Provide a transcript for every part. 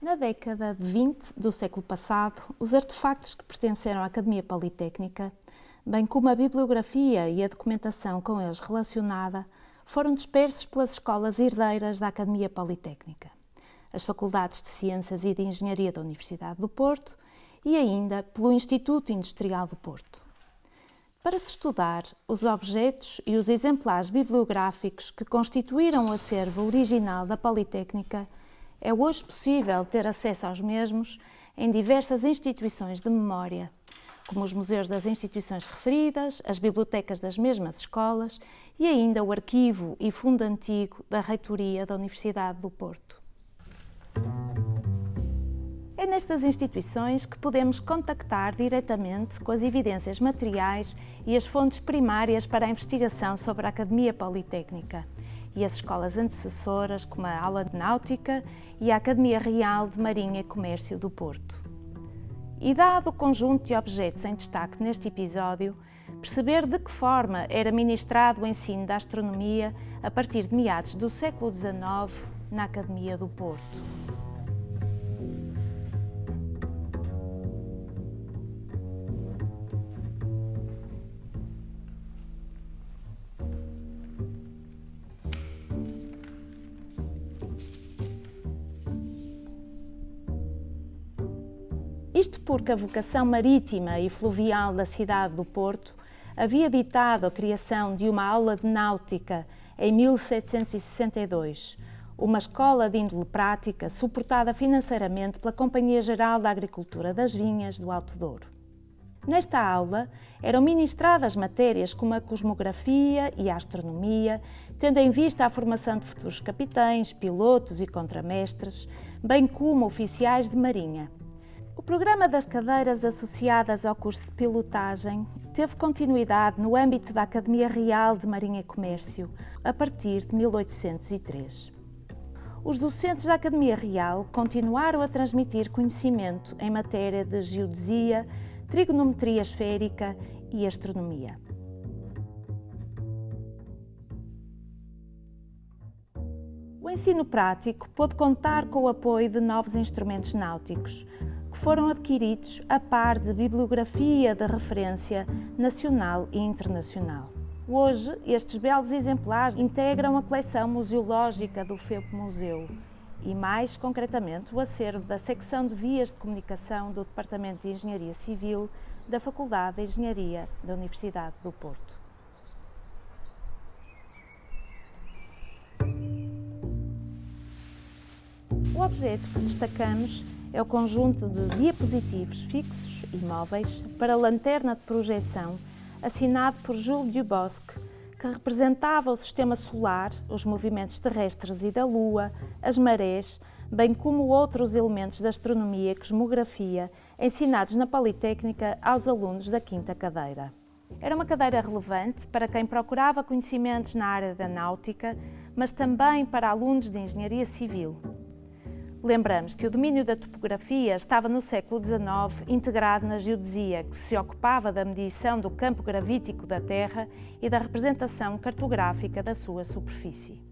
Na década de 20 do século passado, os artefactos que pertenceram à Academia Politécnica, bem como a bibliografia e a documentação com eles relacionada, foram dispersos pelas escolas herdeiras da Academia Politécnica, as Faculdades de Ciências e de Engenharia da Universidade do Porto e ainda pelo Instituto Industrial do Porto. Para se estudar os objetos e os exemplares bibliográficos que constituíram o acervo original da Politécnica, é hoje possível ter acesso aos mesmos em diversas instituições de memória, como os museus das instituições referidas, as bibliotecas das mesmas escolas e ainda o arquivo e fundo antigo da Reitoria da Universidade do Porto. É nestas instituições que podemos contactar diretamente com as evidências materiais e as fontes primárias para a investigação sobre a Academia Politécnica e as escolas antecessoras, como a Aula de Náutica e a Academia Real de Marinha e Comércio do Porto. E dado o conjunto de objetos em destaque neste episódio, perceber de que forma era ministrado o ensino da astronomia a partir de meados do século XIX na Academia do Porto. Isto porque a vocação marítima e fluvial da cidade do Porto havia ditado a criação de uma aula de náutica em 1762, uma escola de índole prática suportada financeiramente pela Companhia Geral da Agricultura das Vinhas do Alto Douro. Nesta aula eram ministradas matérias como a cosmografia e a astronomia, tendo em vista a formação de futuros capitães, pilotos e contramestres, bem como oficiais de marinha. O programa das cadeiras associadas ao curso de pilotagem teve continuidade no âmbito da Academia Real de Marinha e Comércio, a partir de 1803. Os docentes da Academia Real continuaram a transmitir conhecimento em matéria de geodesia, trigonometria esférica e astronomia. O ensino prático pôde contar com o apoio de novos instrumentos náuticos, que foram adquiridos a par de bibliografia de referência nacional e internacional. Hoje, estes belos exemplares integram a coleção museológica do FEUP Museu e, mais concretamente, o acervo da secção de vias de comunicação do Departamento de Engenharia Civil da Faculdade de Engenharia da Universidade do Porto. O objeto que destacamos é o conjunto de diapositivos fixos e móveis para lanterna de projeção, assinado por Jules Dubosc, que representava o sistema solar, os movimentos terrestres e da Lua, as marés, bem como outros elementos da astronomia e cosmografia ensinados na Politécnica aos alunos da quinta cadeira. Era uma cadeira relevante para quem procurava conhecimentos na área da náutica, mas também para alunos de engenharia civil. Lembramos que o domínio da topografia estava no século XIX integrado na geodesia, que se ocupava da medição do campo gravítico da Terra e da representação cartográfica da sua superfície.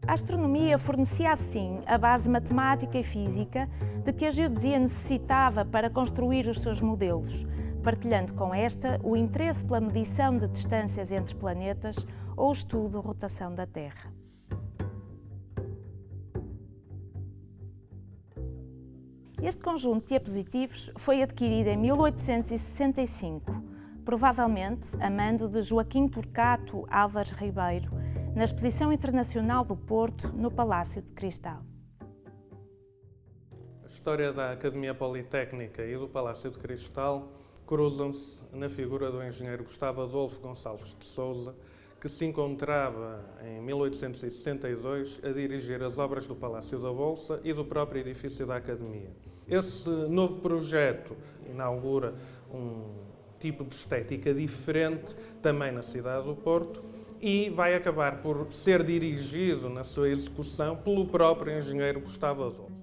A astronomia fornecia, assim, a base matemática e física de que a geodesia necessitava para construir os seus modelos, partilhando com esta o interesse pela medição de distâncias entre planetas ou o estudo da rotação da Terra. Este conjunto de diapositivos foi adquirido em 1865, provavelmente a mando de Joaquim Torquato Álvares Ribeiro, na Exposição Internacional do Porto, no Palácio de Cristal. A história da Academia Politécnica e do Palácio de Cristal cruzam-se na figura do engenheiro Gustavo Adolfo Gonçalves de Sousa, que se encontrava em 1862 a dirigir as obras do Palácio da Bolsa e do próprio edifício da Academia. Esse novo projeto inaugura um tipo de estética diferente também na cidade do Porto e vai acabar por ser dirigido na sua execução pelo próprio engenheiro Gustavo Adolfo.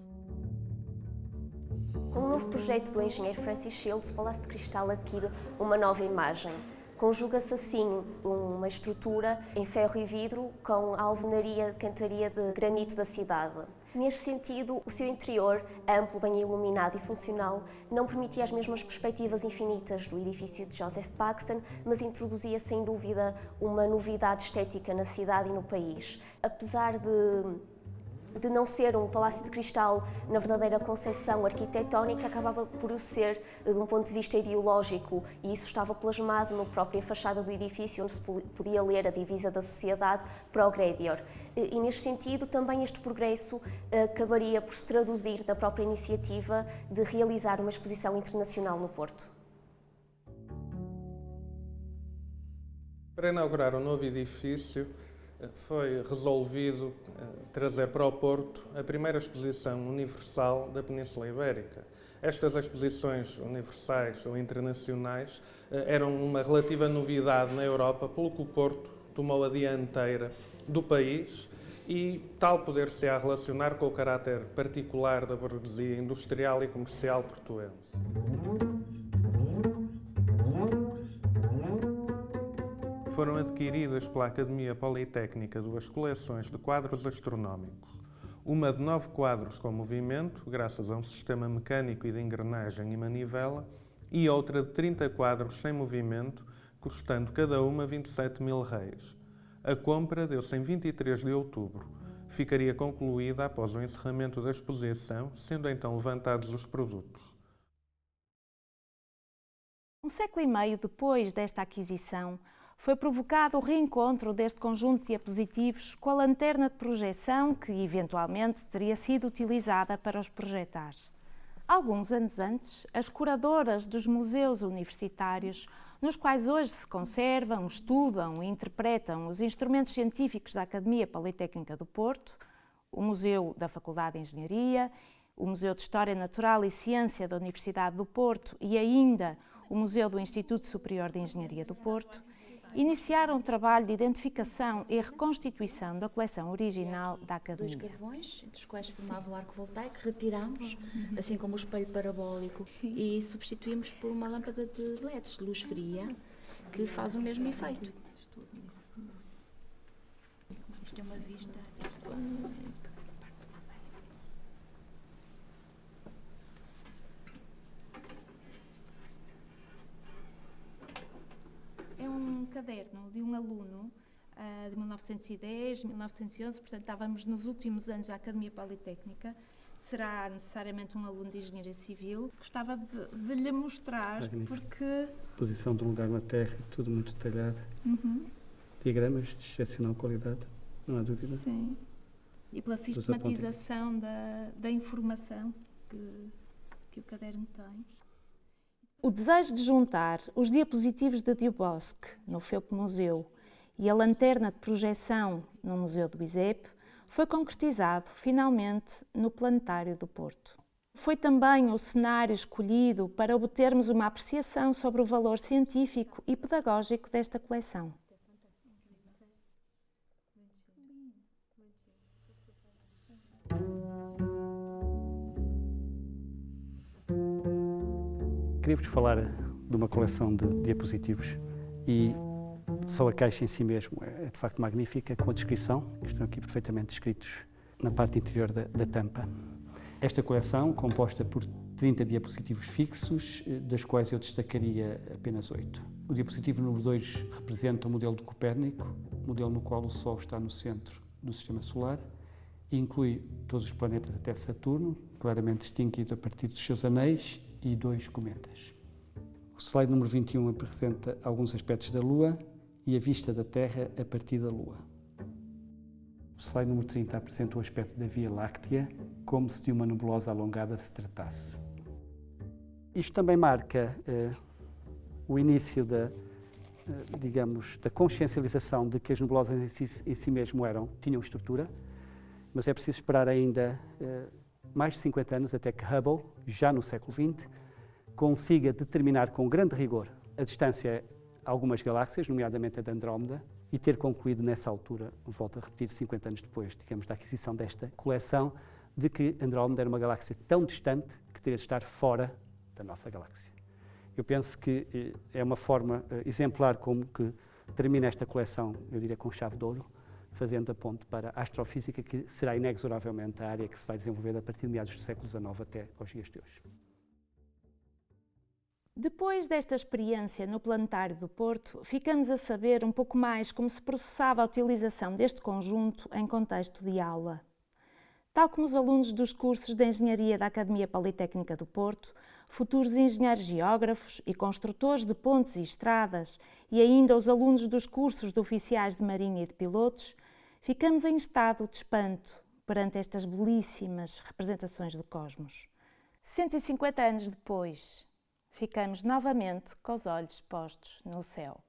Com o novo projeto do engenheiro Francis Shields, o Palácio de Cristal adquire uma nova imagem. Conjuga-se assim uma estrutura em ferro e vidro com a alvenaria de cantaria de granito da cidade. Neste sentido, o seu interior, amplo, bem iluminado e funcional, não permitia as mesmas perspectivas infinitas do edifício de Joseph Paxton, mas introduzia sem dúvida uma novidade estética na cidade e no país. Apesar de não ser um palácio de cristal na verdadeira concepção arquitetónica, acabava por o ser de um ponto de vista ideológico, e isso estava plasmado na própria fachada do edifício, onde se podia ler a divisa da sociedade Progredior. E neste sentido, também este progresso acabaria por se traduzir na própria iniciativa de realizar uma exposição internacional no Porto. Para inaugurar o novo edifício, foi resolvido trazer para o Porto a primeira exposição universal da Península Ibérica. Estas exposições universais ou internacionais eram uma relativa novidade na Europa, pelo que o Porto tomou a dianteira do país e tal poder-se-á relacionar com o caráter particular da burguesia industrial e comercial portuense. Foram adquiridas pela Academia Politécnica 2 coleções de quadros astronómicos. Uma de 9 quadros com movimento, graças a um sistema mecânico e de engrenagem e manivela, e outra de 30 quadros sem movimento, custando cada uma 27.000 réis. A compra deu-se em 23 de outubro. Ficaria concluída após o encerramento da exposição, sendo então levantados os produtos. Um século e meio depois desta aquisição, foi provocado o reencontro deste conjunto de diapositivos com a lanterna de projeção que, eventualmente, teria sido utilizada para os projetar. Alguns anos antes, as curadoras dos museus universitários, nos quais hoje se conservam, estudam e interpretam os instrumentos científicos da Academia Politécnica do Porto, o Museu da Faculdade de Engenharia, o Museu de História Natural e Ciência da Universidade do Porto e ainda o Museu do Instituto Superior de Engenharia do Porto, iniciaram o trabalho de identificação e reconstituição da coleção original da Academia. 2 carvões, entre os quais formava o arco voltaico, retirámos, assim como o espelho parabólico, e substituímos por uma lâmpada de LEDs, de luz fria, que faz o mesmo efeito. Isto é uma vista... É um caderno de um aluno de 1910, 1911, portanto estávamos nos últimos anos da Academia Politécnica. Será necessariamente um aluno de Engenharia Civil. Gostava de lhe mostrar, Magnífico. porque... Posição de um lugar na Terra, tudo muito detalhado. Diagramas de excepcional qualidade, não há dúvida. Sim. E pela sistematização da informação que o caderno tem. O desejo de juntar os diapositivos de Dubosc, no Felpe Museu, e a lanterna de projeção no Museu do ISEP foi concretizado, finalmente, no Planetário do Porto. Foi também o cenário escolhido para obtermos uma apreciação sobre o valor científico e pedagógico desta coleção. Queria-vos falar de uma coleção de diapositivos e só a caixa em si mesmo é de facto magnífica, com a descrição, que estão aqui perfeitamente descritos na parte interior da tampa. Esta coleção, composta por 30 diapositivos fixos, das quais eu destacaria apenas 8. O diapositivo número 2 representa o modelo de Copérnico, modelo no qual o Sol está no centro do Sistema Solar e inclui todos os planetas até Saturno, claramente distinguido a partir dos seus anéis, e 2 cometas. O slide número 21 apresenta alguns aspectos da Lua e a vista da Terra a partir da Lua. O slide número 30 apresenta o aspecto da Via Láctea, como se de uma nebulosa alongada se tratasse. Isto também marca o início da consciencialização de que as nebulosas em si mesmo tinham estrutura, mas é preciso esperar ainda mais de 50 anos até que Hubble, já no século XX, consiga determinar com grande rigor a distância a algumas galáxias, nomeadamente a de Andrómeda, e ter concluído nessa altura, volto a repetir, 50 anos depois, digamos, da aquisição desta coleção, de que Andrómeda era uma galáxia tão distante que poderia estar fora da nossa galáxia. Eu penso que é uma forma exemplar como que termina esta coleção, eu diria com chave de ouro, fazendo a ponte para a astrofísica, que será inexoravelmente a área que se vai desenvolver a partir de meados do século XIX até aos dias de hoje. Depois desta experiência no Planetário do Porto, ficamos a saber um pouco mais como se processava a utilização deste conjunto em contexto de aula. Tal como os alunos dos cursos de Engenharia da Academia Politécnica do Porto, futuros engenheiros geógrafos e construtores de pontes e estradas, e ainda os alunos dos cursos de oficiais de marinha e de pilotos, ficamos em estado de espanto perante estas belíssimas representações do cosmos. 150 anos depois, ficamos novamente com os olhos postos no céu.